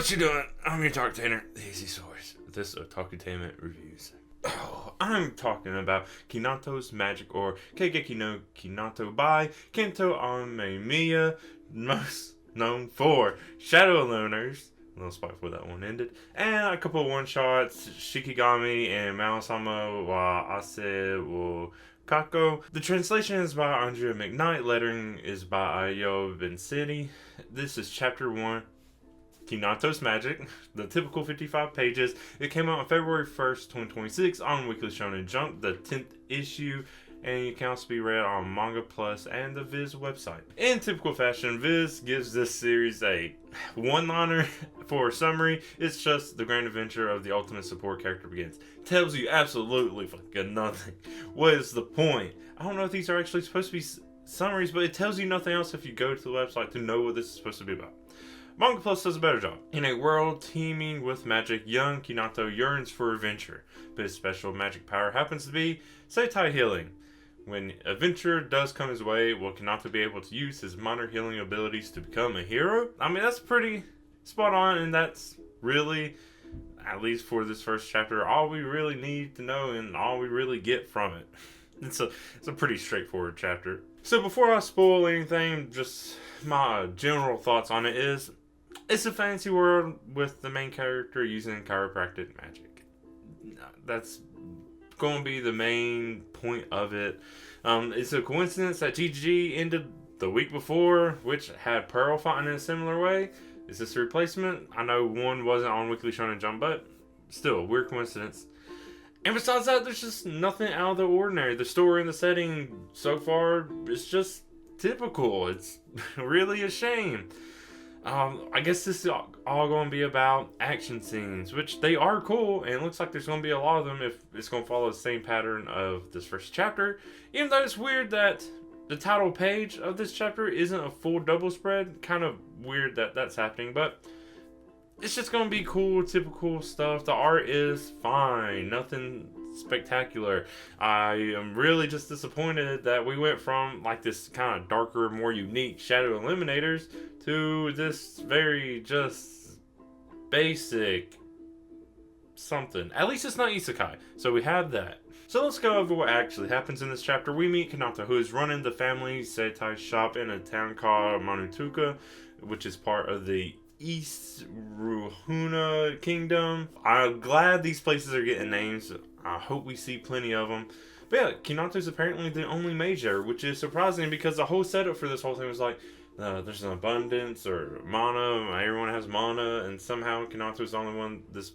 What you doing? I'm your Otakutainment, theacstories. This Otakutainment reviews. Oh, I'm talking about Kinato's Magic, or Keigeki no Kinato by Kento Amemiya, most known for Shadow Eliminators, a little spot before that one ended, and a couple of one-shots, Shikigami and Mao-sama wa Ase wo Kako. The translation is by Andrea McKnight, lettering is by Ayo Vincenti. This is Chapter 1. Kinato's Magic, the typical 55 pages. It came out on February 1st, 2026 on Weekly Shonen Jump, the 10th issue, and it can also be read on Manga Plus and the Viz website. In typical fashion, Viz gives this series a one-liner for a summary. It's just the grand adventure of the ultimate support character begins. Tells you absolutely fucking nothing. What is the point? I don't know if these are actually supposed to be summaries, but it tells you nothing else if you go to the website to know what this is supposed to be about. Manga Plus does a better job. In a world teeming with magic, young Kinato yearns for adventure, but his special magic power happens to be Seitai healing. When adventure does come his way, will Kinato be able to use his minor healing abilities to become a hero? I mean, that's pretty spot on, and that's really, at least for this first chapter, all we really need to know and all we really get from it. It's a pretty straightforward chapter. So before I spoil anything, just my general thoughts on it is, it's a fantasy world with the main character using chiropractic magic. That's going to be the main point of it. It's a coincidence that TG ended the week before, which had Pearl fought in a similar way. Is this a replacement? I know one wasn't on Weekly Shonen Jump, but still, weird coincidence. And besides that, there's just nothing out of the ordinary. The story and the setting so far is just typical. It's really a shame. I guess this is all going to be about action scenes, which they are cool, and it looks like there's going to be a lot of them if it's going to follow the same pattern of this first chapter. Even though it's weird that the title page of this chapter isn't a full double spread. Kind of weird that that's happening, but it's just going to be cool, typical stuff. The art is fine, nothing spectacular. I am really just disappointed that we went from like this kind of darker, more unique Shadow Eliminators to this very just basic something. At least it's not isekai, so we have that. So let's go over what actually happens in this chapter. We meet Kinato, who is running the family Seitai shop in a town called Manutuka, which is part of the East Ruhuna Kingdom. I'm glad these places are getting names. I hope we see plenty of them. But yeah, Kinato's apparently the only mage there, which is surprising because the whole setup for this whole thing was like, there's an abundance or mana, everyone has mana, and somehow Kinato's the only one this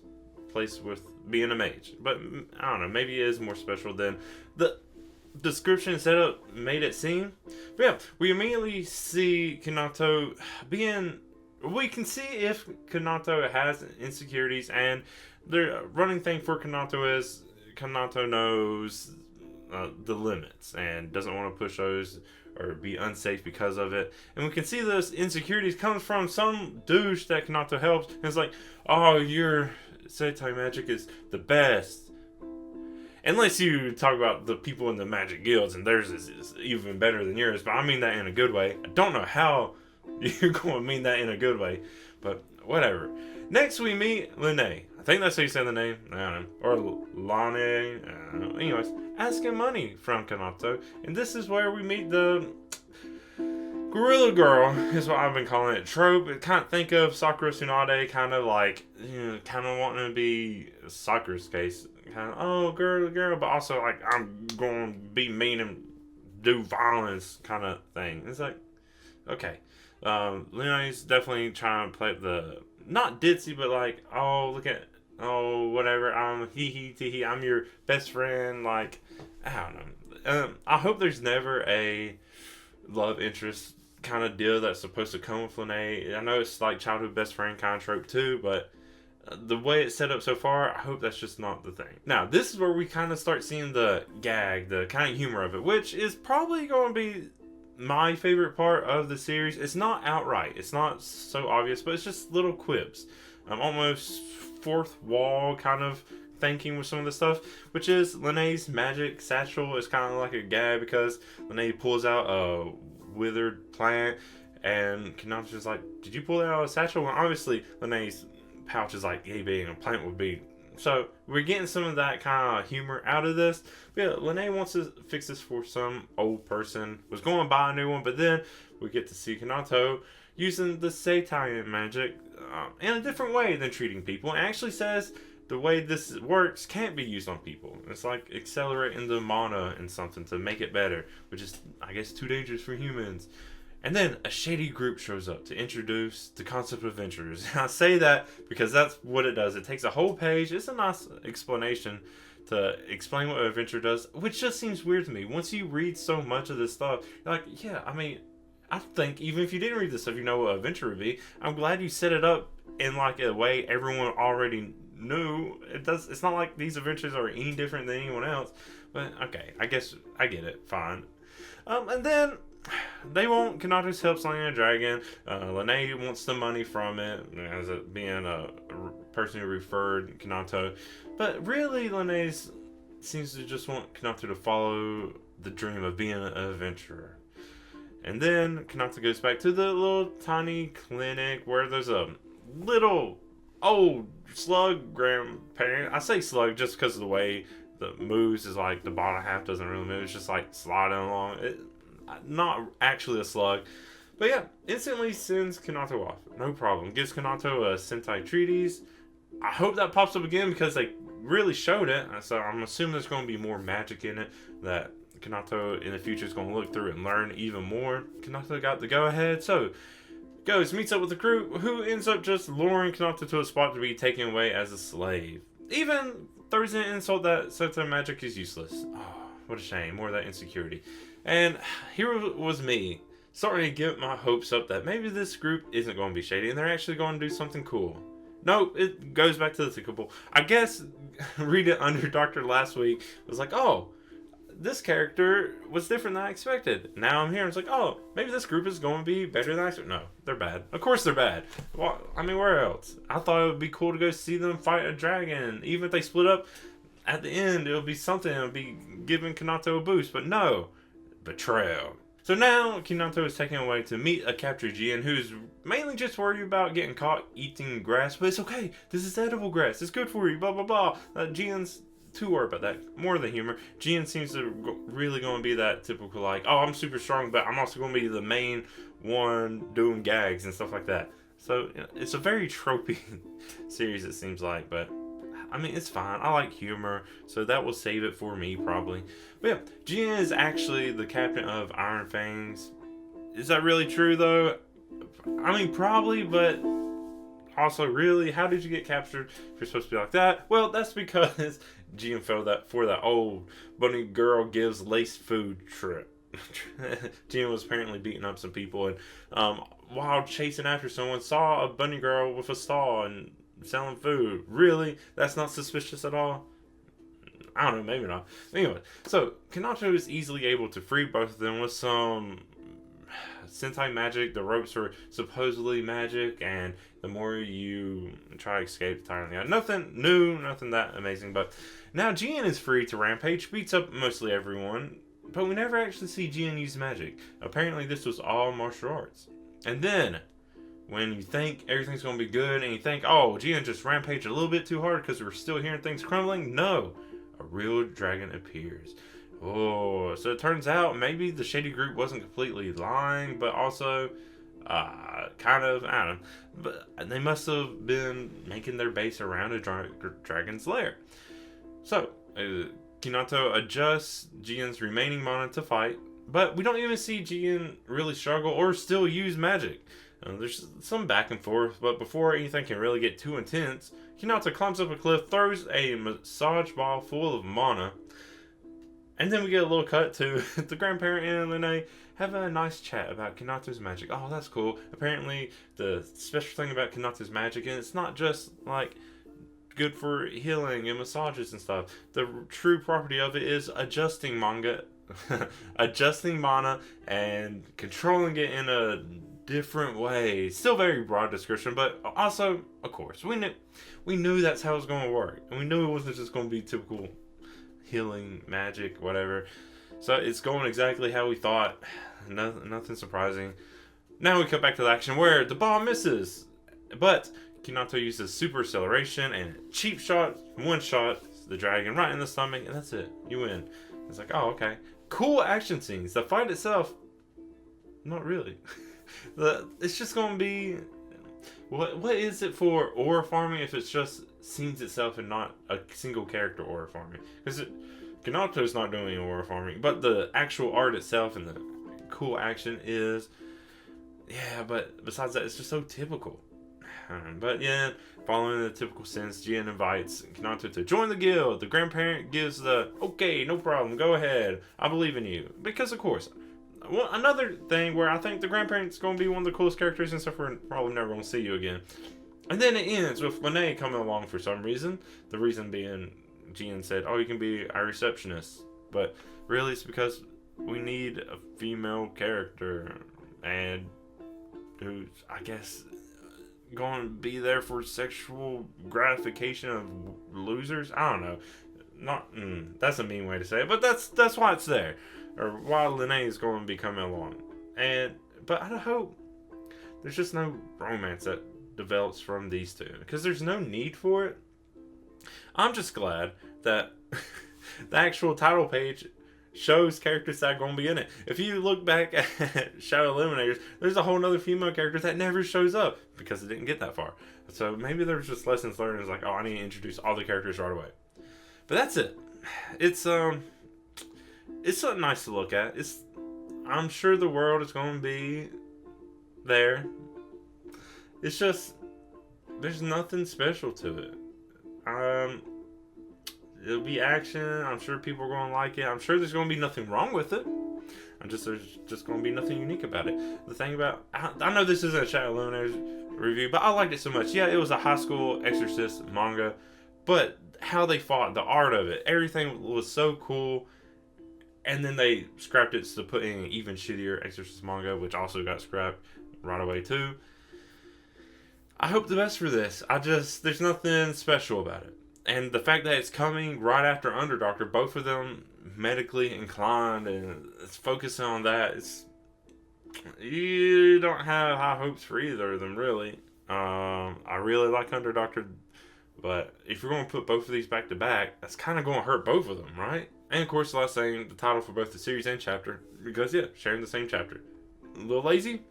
place with being a mage. But I don't know, maybe it is more special than the description and setup made it seem. But yeah, we immediately see Kinato being... We can see if Kinato has insecurities, and the running thing for Kinato is Kinato knows the limits and doesn't want to push those or be unsafe because of it. And we can see those insecurities comes from some douche that Kinato helps, and it's like, oh, your Seitai magic is the best. Unless you talk about the people in the magic guilds and theirs is even better than yours, but I mean that in a good way. I don't know how you're going to mean that in a good way, but whatever. Next we meet linae. I think that's how you say the name. I don't know. Or linae. I don't know. Anyways, asking money from Kinato. And this is where we meet the Gorilla Girl, is what I've been calling it. Trope. Kind of think of Sakura Tsunade, kind of like, kind of wanting to be Sakura's case. Kind of, oh, girl, but also like, I'm going to be mean and do violence kind of thing. It's like, okay. Linae's definitely trying to play the, not ditzy, but like, oh, look at, oh, whatever, I'm hee-hee, I'm your best friend, like, I don't know. I hope there's never a love interest kind of deal that's supposed to come with Linae. I know it's like childhood best friend kind of trope too, but the way it's set up so far, I hope that's just not the thing. Now, this is where we kind of start seeing the gag, the kind of humor of it, which is probably going to be my favorite part of the series. It's not outright, it's not so obvious, but it's just little quibs. Almost fourth wall kind of thinking with some of the stuff, which is Linae's magic satchel is kind of like a gag because Linae pulls out a withered plant And Kinato's just like, did you pull that out of a satchel? Well, obviously, Linae's pouch is like, yeah, being a plant would be. So we're getting some of that kind of humor out of this. But yeah, Linae wants to fix this for some old person. Was going to buy a new one, but then we get to see Kinato using the Seitai magic in a different way than treating people. And actually says the way this works can't be used on people. It's like accelerating the mana in something to make it better, which is, I guess, too dangerous for humans. And then a shady group shows up to introduce the concept of adventurers. And I say that because that's what it does. It takes a whole page. It's a nice explanation to explain what an adventure does, which just seems weird to me. Once you read so much of this stuff, you're like, yeah, I mean, I think even if you didn't read this stuff, you know what an adventure would be. I'm glad you set it up in like a way everyone already knew. It's not like these adventures are any different than anyone else. But okay, I guess I get it. Fine. And then they want Kinato's help slaying a dragon. Linae wants the money from it, as it being a person who referred Kinato. But really, Linae seems to just want Kinato to follow the dream of being an adventurer. And then Kinato goes back to the little tiny clinic where there's a little old slug grandparent. I say slug just because of the way the moves is like the bottom half doesn't really move. It's just like sliding along. Not actually a slug. But yeah, instantly sends Kinato off. No problem. Gives Kinato a Sentai treatise. I hope that pops up again because they really showed it. So I'm assuming there's going to be more magic in it that Kinato in the future is going to look through and learn even more. Kinato got the go ahead. So goes, meets up with the crew, who ends up just luring Kinato to a spot to be taken away as a slave. Even throws in an insult that Sentai magic is useless. Oh, what a shame. More of that insecurity. And here was me, starting to get my hopes up that maybe this group isn't going to be shady and they're actually going to do something cool. Nope, it goes back to the typical. I guess reading Underdoctor last week was like, oh, this character was different than I expected. Now I'm here and it's like, oh, maybe this group is going to be better than I expected. No, they're bad. Of course they're bad. Well, I mean, where else? I thought it would be cool to go see them fight a dragon. Even if they split up, at the end, it'll be something. It'll be giving Kinato a boost. But no. Betrayal. So now Kinato is taken away to meet a captured jien who's mainly just worried about getting caught eating grass, but it's okay. This is edible grass. It's good for you. Blah blah blah. Jien's too worried about that. More the humor. Jien seems to really going to be that typical like, oh, I'm super strong, but I'm also going to be the main one doing gags and stuff like that. So it's a very tropey series it seems like, but I mean, it's fine. I like humor, so that will save it for me, probably. But yeah, Jien is actually the captain of Iron Fangs. Is that really true, though? I mean, probably, but also, really, how did you get captured if you're supposed to be like that? Well, that's because Jien fell for that old bunny girl gives lace food trip. Jien was apparently beating up some people, and while chasing after someone, saw a bunny girl with a stall and selling food. Really? That's not suspicious at all? I don't know, maybe not. Anyway, so Kinato is easily able to free both of them with some Sentai magic. The ropes are supposedly magic, and the more you try to escape, the nothing new, nothing that amazing. But now Jien is free to rampage, beats up mostly everyone, but we never actually see Jien use magic. Apparently this was all martial arts. And then when you think everything's going to be good and you think, oh, Jien just rampaged a little bit too hard because we're still hearing things crumbling. No, a real dragon appears. Oh, so it turns out maybe the shady group wasn't completely lying, but also kind of, I don't know. But they must have been making their base around a dragon's lair. So, Kinato adjusts Jien's remaining mana to fight, but we don't even see Jien really struggle or still use magic. There's some back and forth, but before anything can really get too intense, Kinato climbs up a cliff, throws a massage ball full of mana, and then we get a little cut to the grandparent and Linae having a nice chat about Kinato's magic. Oh, that's cool. Apparently, the special thing about Kinato's magic, and it's not just like good for healing and massages and stuff. The true property of it is adjusting adjusting mana and controlling it in a different way. Still very broad description, but also, of course, we knew that's how it was going to work, and we knew it wasn't just going to be typical healing magic, whatever. So it's going exactly how we thought. Nothing surprising. Now we cut back to the action where the bomb misses, but Kinato uses super acceleration and cheap shot, one shot the dragon right in the stomach, and that's it. You win. It's like, oh, okay. Cool action scenes. The fight itself, not really. It's just gonna be, what is it for aura farming if it's just scenes itself and not a single character aura farming? Because Kinato's not doing any aura farming, but the actual art itself and the cool action is, yeah. But besides that, it's just so typical. But yeah, following the typical sense, Jien invites Kinato to join the guild. The grandparent gives the, okay, no problem, go ahead, I believe in you. Because of course, another thing where I think the grandparent's going to be one of the coolest characters and stuff, we're probably never going to see you again. And then it ends with linae coming along for some reason. The reason being, Jien said, oh, you can be our receptionist. But really it's because we need a female character, and who's, I guess, going to be there for sexual gratification of losers. I don't know. Not that's a mean way to say it, but that's why it's there, or why linae is going to be coming along. But I hope there's just no romance that develops from these two, because there's no need for it. I'm just glad that the actual title page shows characters that are going to be in it. If you look back at Shadow Eliminators, there's a whole nother female character that never shows up because it didn't get that far. So maybe there's just lessons learned. It's like, oh, I need to introduce all the characters right away. But that's it. It's something nice to look at. I'm sure the world is going to be there. It's just, there's nothing special to it. It'll be action. I'm sure people are going to like it. I'm sure there's going to be nothing wrong with it. There's just going to be nothing unique about it. The thing about, I know this isn't a Shadow Eliminators review, but I liked it so much. Yeah, it was a high school exorcist manga, but how they fought, the art of it, everything was so cool. And then they scrapped it to put in an even shittier exorcist manga, which also got scrapped right away too. I hope the best for this. There's nothing special about it. And the fact that it's coming right after Underdoctor, both of them medically inclined, and it's focusing on that, you don't have high hopes for either of them, really. I really like Underdoctor, but if you're going to put both of these back to back, that's kind of going to hurt both of them, right? And of course, the last thing, the title for both the series and chapter, because yeah, sharing the same chapter. A little lazy?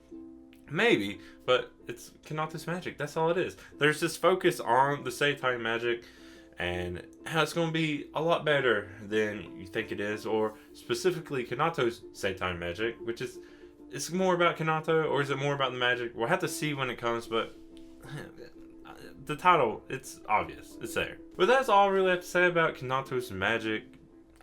Maybe, but it's Kinato's magic. That's all it is. There's this focus on the Seitai magic, and how it's going to be a lot better than you think it is, or specifically Kinato's Seitai magic, which is, it's more about Kinato, or is it more about the magic? We'll have to see when it comes, but the title, it's obvious. It's there. But that's all I really have to say about Kinato's magic.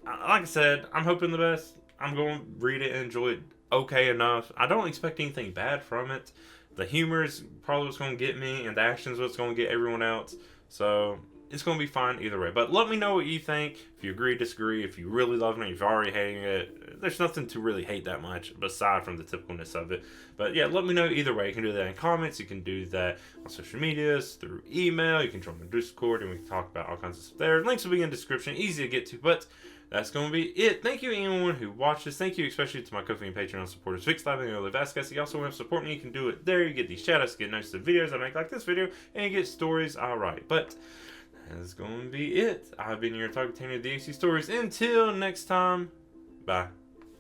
Like I said, I'm hoping the best. I'm going to read it and enjoy it okay enough. I don't expect anything bad from it. The humor is probably what's going to get me, and the action is what's going to get everyone else. So it's going to be fine either way. But let me know what you think. If you agree, disagree. If you really love it, if you're already hating it. There's nothing to really hate that much, aside from the typicalness of it. But yeah, let me know either way. You can do that in comments. You can do that on social medias, through email. You can join the Discord, and we can talk about all kinds of stuff there. Links will be in the description. Easy to get to, but that's going to be it. Thank you anyone who watched this. Thank you especially to my Ko-fi and Patreon supporters, Vix Live and Julio Vasquez. You also want to support me, you can do it there. You get these shoutouts, you get notes to the videos I make like this video, and you get stories I write. But that's going to be it. I've been your Otakutainment, the AC Stories. Until next time, bye.